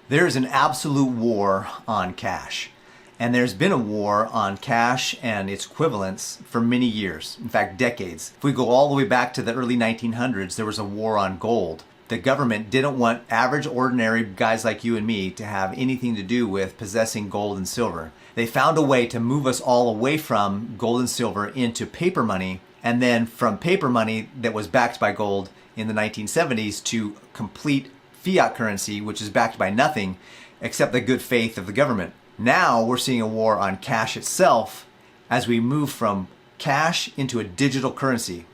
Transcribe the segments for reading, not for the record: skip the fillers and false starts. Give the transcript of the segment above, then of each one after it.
There is an absolute war on cash. And there's been a war on cash and its equivalents for many years, in fact, decades. If we go all the way back to the early 1900s, there was a war on gold. The government didn't want average, ordinary guys like you and me to have anything to do with possessing gold and silver. They found a way to move us all away from gold and silver into paper money, and then from paper money that was backed by gold in the 1970s to complete fiat currency, which is backed by nothing except the good faith of the government. Now we're seeing a war on cash itself as we move from cash into a digital currency.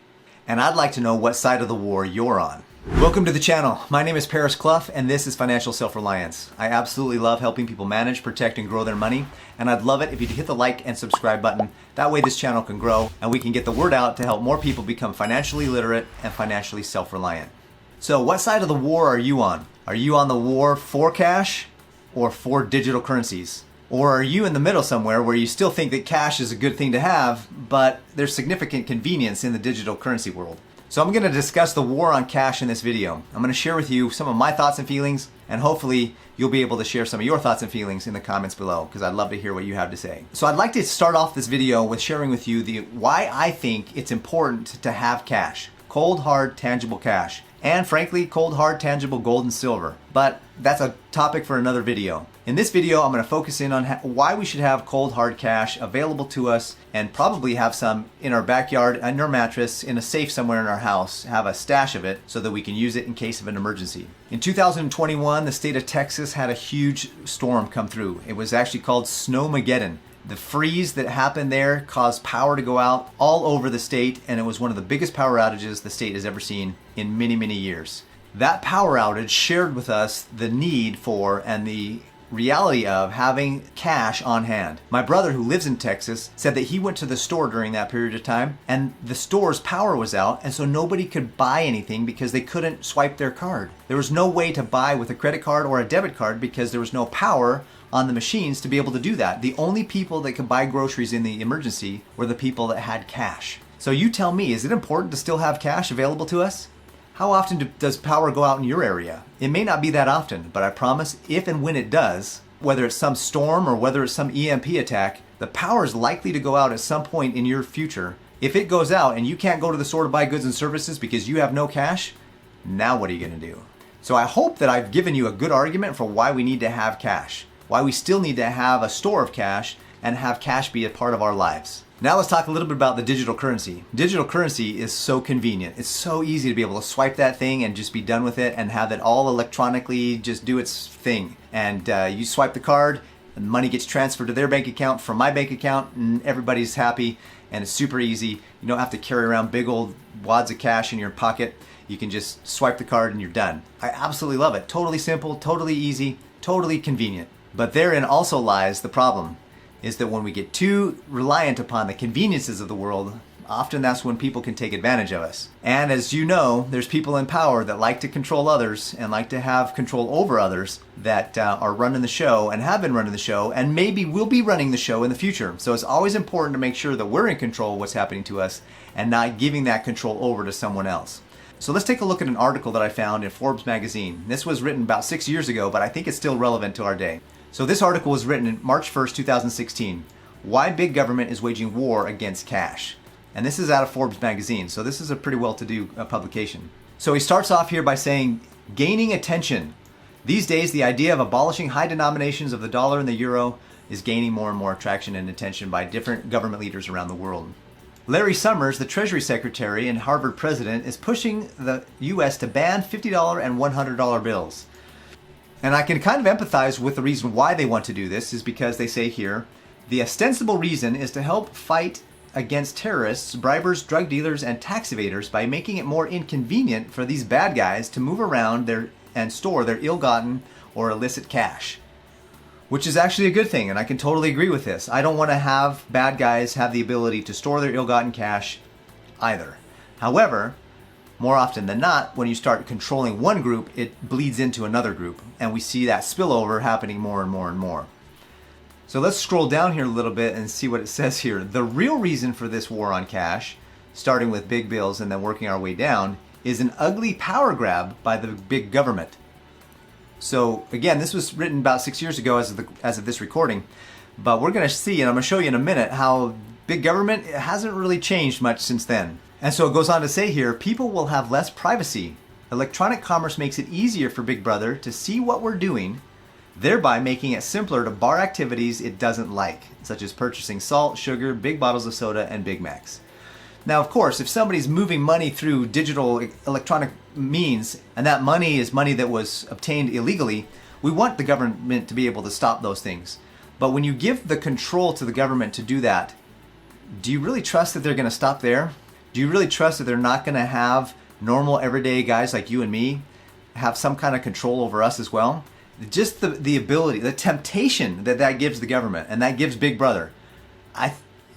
And I'd like to know what side of the war you're on. Welcome to the channel. My name is Paris Clough and this is Financial Self-Reliance. I absolutely love helping people manage, protect, and grow their money. And I'd love it if you'd hit the like and subscribe button. That way this channel can grow and we can get the word out to help more people become financially literate and financially self-reliant. So what side of the war are you on? Are you on the war for cash or for digital currencies? Or are you in the middle somewhere where you still think that cash is a good thing to have, but there's significant convenience in the digital currency world? So I'm going to discuss the war on cash in this video. I'm going to share with you some of my thoughts and feelings, and hopefully you'll be able to share some of your thoughts and feelings in the comments below, because I'd love to hear what you have to say. So I'd like to start off this video with sharing with you why I think it's important to have cash. Cold, hard, tangible cash. And frankly, cold, hard, tangible gold and silver. But that's a topic for another video. In this video, I'm going to focus in on why we should have cold, hard cash available to us and probably have some in our backyard, under our mattress, in a safe somewhere in our house, have a stash of it so that we can use it in case of an emergency. In 2021, the state of Texas had a huge storm come through. It was actually called Snowmageddon. The freeze that happened there caused power to go out all over the state, and it was one of the biggest power outages the state has ever seen in many, many years. That power outage shared with us the need for and the reality of having cash on hand. My brother, who lives in Texas, said that he went to the store during that period of time and the store's power was out, and so nobody could buy anything because they couldn't swipe their card. There was no way to buy with a credit card or a debit card because there was no power on the machines to be able to do that. The only people that could buy groceries in the emergency were the people that had cash. So you tell me, is it important to still have cash available to us? How often does power go out in your area? It may not be that often, but I promise if and when it does, whether it's some storm or whether it's some EMP attack, the power is likely to go out at some point in your future. If it goes out and you can't go to the store to buy goods and services because you have no cash, now what are you going to do? So I hope that I've given you a good argument for why we need to have cash, why we still need to have a store of cash and have cash be a part of our lives. Now let's talk a little bit about the digital currency. Digital currency is so convenient. It's so easy to be able to swipe that thing and just be done with it and have it all electronically just do its thing. And you swipe the card and money gets transferred to their bank account from my bank account and everybody's happy and it's super easy. You don't have to carry around big old wads of cash in your pocket. You can just swipe the card and you're done. I absolutely love it. Totally simple, totally easy, totally convenient. But therein also lies the problem, is that when we get too reliant upon the conveniences of the world, often that's when people can take advantage of us. And as you know, there's people in power that like to control others and like to have control over others that are running the show and have been running the show and maybe will be running the show in the future. So it's always important to make sure that we're in control of what's happening to us and not giving that control over to someone else. So let's take a look at an article that I found in Forbes magazine. This was written about 6 years ago, but I think it's still relevant to our day. So this article was written in March 1st, 2016. Why big government is waging war against cash. And this is out of Forbes magazine, so this is a pretty well-to-do publication. So he starts off here by saying, gaining attention. These days, the idea of abolishing high denominations of the dollar and the euro is gaining more and more attraction and attention by different government leaders around the world. Larry Summers, the Treasury Secretary and Harvard president, is pushing the U.S. to ban $50 and $100 bills. And I can kind of empathize with the reason why they want to do this is because they say here, the ostensible reason is to help fight against terrorists, bribers, drug dealers, and tax evaders by making it more inconvenient for these bad guys to move around and store their ill-gotten or illicit cash. Which is actually a good thing, and I can totally agree with this. I don't want to have bad guys have the ability to store their ill-gotten cash either. However, more often than not, when you start controlling one group, it bleeds into another group, and we see that spillover happening more and more and more. So let's scroll down here a little bit and see what it says here. The real reason for this war on cash, starting with big bills and then working our way down, is an ugly power grab by the big government. So again, this was written about 6 years ago as of this recording, but we're going to see, and I'm going to show you in a minute, how big government hasn't really changed much since then. And so it goes on to say here, people will have less privacy. Electronic commerce makes it easier for Big Brother to see what we're doing, thereby making it simpler to bar activities it doesn't like, such as purchasing salt, sugar, big bottles of soda, and Big Macs. Now, of course, if somebody's moving money through digital electronic means, and that money is money that was obtained illegally, we want the government to be able to stop those things. But when you give the control to the government to do that, do you really trust that they're going to stop there? Do you really trust that they're not going to have normal everyday guys like you and me have some kind of control over us as well? Just the ability, the temptation that gives the government and that gives Big Brother. I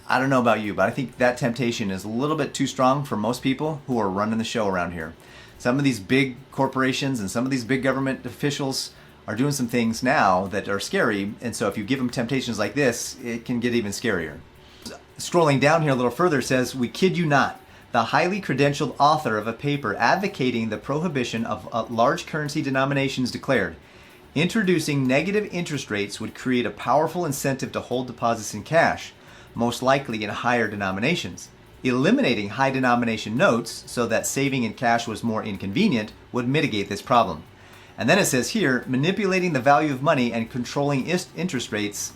don't know about you, but I think that temptation is a little bit too strong for most people who are running the show around here. Some of these big corporations and some of these big government officials are doing some things now that are scary, and so if you give them temptations like this, it can get even scarier. Scrolling down here a little further, it says, "We kid you not, the highly credentialed author of a paper advocating the prohibition of large currency denominations declared, introducing negative interest rates would create a powerful incentive to hold deposits in cash, most likely in higher denominations. Eliminating high denomination notes so that saving in cash was more inconvenient would mitigate this problem." And then it says here, manipulating the value of money and controlling interest rates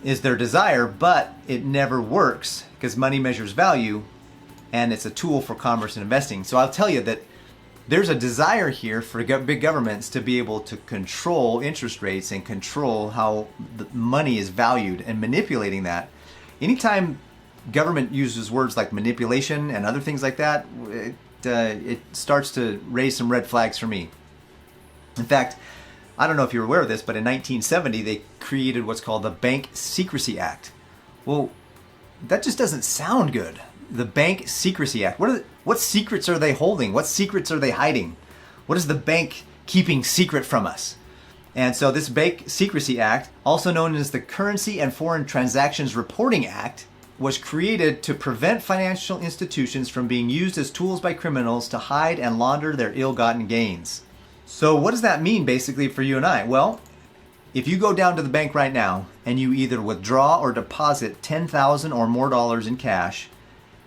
is their desire, but it never works because money measures value and it's a tool for commerce and investing. So I'll tell you that there's a desire here for big governments to be able to control interest rates and control how the money is valued, and manipulating that. Anytime government uses words like manipulation and other things like that, it starts to raise some red flags for me. In fact, I don't know if you're aware of this, but in 1970 they created what's called the Bank Secrecy Act. Well, that just doesn't sound good. The Bank Secrecy Act. What secrets are they holding? What secrets are they hiding? What is the bank keeping secret from us? And so this Bank Secrecy Act, also known as the Currency and Foreign Transactions Reporting Act, was created to prevent financial institutions from being used as tools by criminals to hide and launder their ill-gotten gains. So what does that mean basically for you and I? Well, if you go down to the bank right now and you either withdraw or deposit $10,000 or more dollars in cash,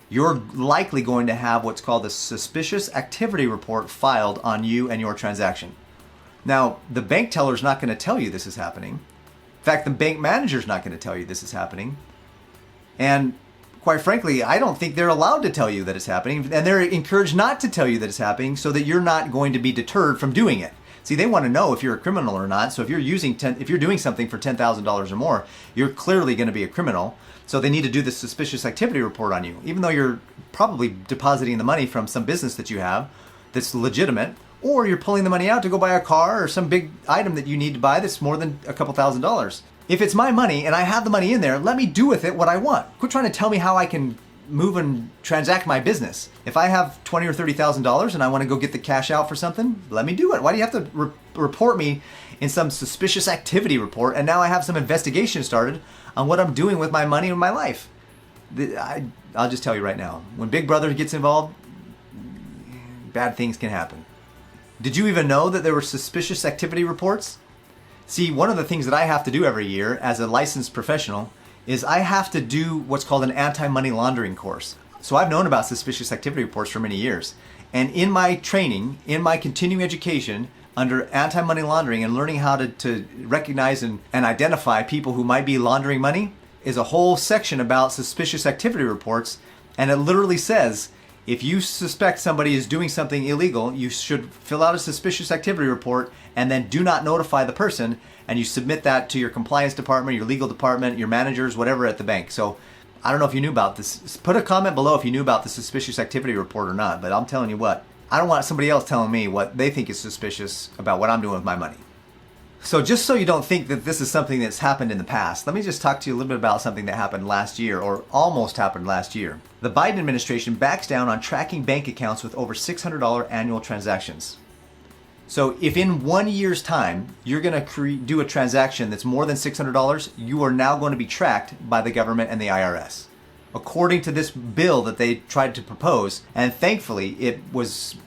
you're likely going to have what's called a suspicious activity report filed on you and your transaction. Now, the bank teller's not going to tell you this is happening. In fact, the bank manager's not going to tell you this is happening. And quite frankly, I don't think they're allowed to tell you that it's happening. And they're encouraged not to tell you that it's happening so that you're not going to be deterred from doing it. See, they want to know if you're a criminal or not. So if you're doing something for $10,000 or more, you're clearly going to be a criminal. So they need to do this suspicious activity report on you, even though you're probably depositing the money from some business that you have that's legitimate, or you're pulling the money out to go buy a car or some big item that you need to buy that's more than a couple $1,000s. If it's my money and I have the money in there, let me do with it what I want. Quit trying to tell me how I can move and transact my business. If I have $20,000 or $30,000 and I want to go get the cash out for something, let me do it. Why do you have to report me in some suspicious activity report, and now I have some investigation started on what I'm doing with my money and my life? I'll just tell you right now, when Big Brother gets involved, bad things can happen. Did you even know that there were suspicious activity reports? See, one of the things that I have to do every year as a licensed professional is I have to do what's called an anti-money laundering course. So I've known about suspicious activity reports for many years. And in my training, in my continuing education under anti-money laundering and learning how to recognize and identify people who might be laundering money, is a whole section about suspicious activity reports. And it literally says, if you suspect somebody is doing something illegal, you should fill out a suspicious activity report and then do not notify the person, and you submit that to your compliance department, your legal department, your managers, whatever at the bank. So I don't know if you knew about this. Put a comment below if you knew about the suspicious activity report or not, but I'm telling you what, I don't want somebody else telling me what they think is suspicious about what I'm doing with my money. So just so you don't think that this is something that's happened in the past, let me just talk to you a little bit about something that happened last year, or almost happened last year. The Biden administration backs down on tracking bank accounts with over $600 annual transactions. So if in 1 year's time, you're going to do a transaction that's more than $600, you are now going to be tracked by the government and the IRS. According to this bill that they tried to propose, and thankfully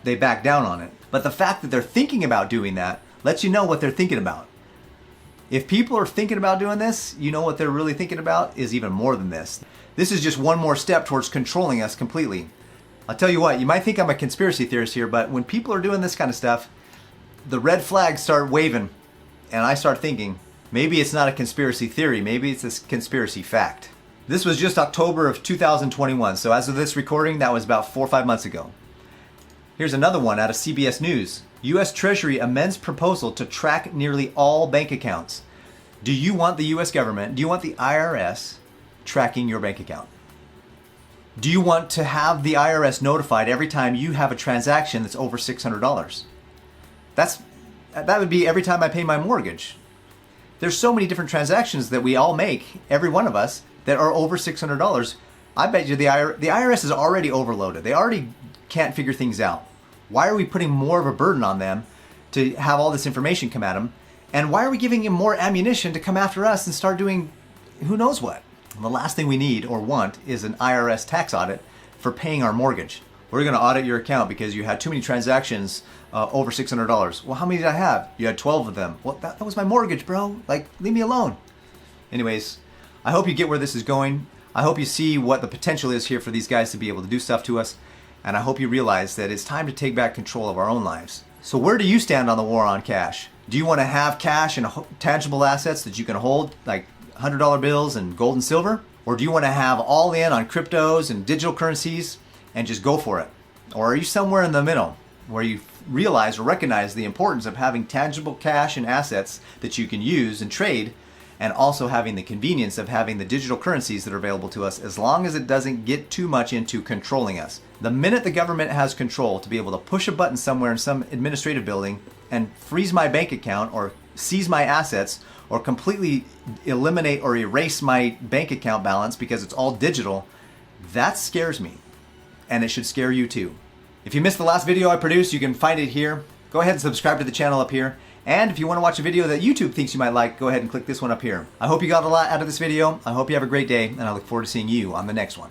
they backed down on it. But the fact that they're thinking about doing that lets you know what they're thinking about. If people are thinking about doing this, you know what they're really thinking about is even more than this. This is just one more step towards controlling us completely. I'll tell you what, you might think I'm a conspiracy theorist here, but when people are doing this kind of stuff, the red flags start waving, and I start thinking, maybe it's not a conspiracy theory, maybe it's a conspiracy fact. This was just October of 2021, so as of this recording, that was about 4 or 5 months ago. Here's another one out of CBS News. U.S. Treasury amends proposal to track nearly all bank accounts. Do you want the U.S. government, do you want the IRS tracking your bank account? Do you want to have the IRS notified every time you have a transaction that's over $600? That would be every time I pay my mortgage. There's so many different transactions that we all make, every one of us, that are over $600. I bet you the IRS is already overloaded. They already can't figure things out. Why are we putting more of a burden on them to have all this information come at them? And why are we giving them more ammunition to come after us and start doing who knows what? And the last thing we need or want is an IRS tax audit for paying our mortgage. We're going to audit your account because you had too many transactions over $600. Well, how many did I have? You had 12 of them. Well, that was my mortgage, bro. Like, leave me alone. Anyways, I hope you get where this is going. I hope you see what the potential is here for these guys to be able to do stuff to us. And I hope you realize that it's time to take back control of our own lives. So where do you stand on the war on cash? Do you want to have cash and tangible assets that you can hold, like $100 bills and gold and silver? Or do you want to have all in on cryptos and digital currencies and just go for it? Or are you somewhere in the middle where you realize or recognize the importance of having tangible cash and assets that you can use and trade, and also having the convenience of having the digital currencies that are available to us, as long as it doesn't get too much into controlling us? The minute the government has control to be able to push a button somewhere in some administrative building and freeze my bank account or seize my assets or completely eliminate or erase my bank account balance because it's all digital, that scares me. And it should scare you too. If you missed the last video I produced, you can find it here. Go ahead and subscribe to the channel up here. And if you want to watch a video that YouTube thinks you might like, go ahead and click this one up here. I hope you got a lot out of this video. I hope you have a great day, and I look forward to seeing you on the next one.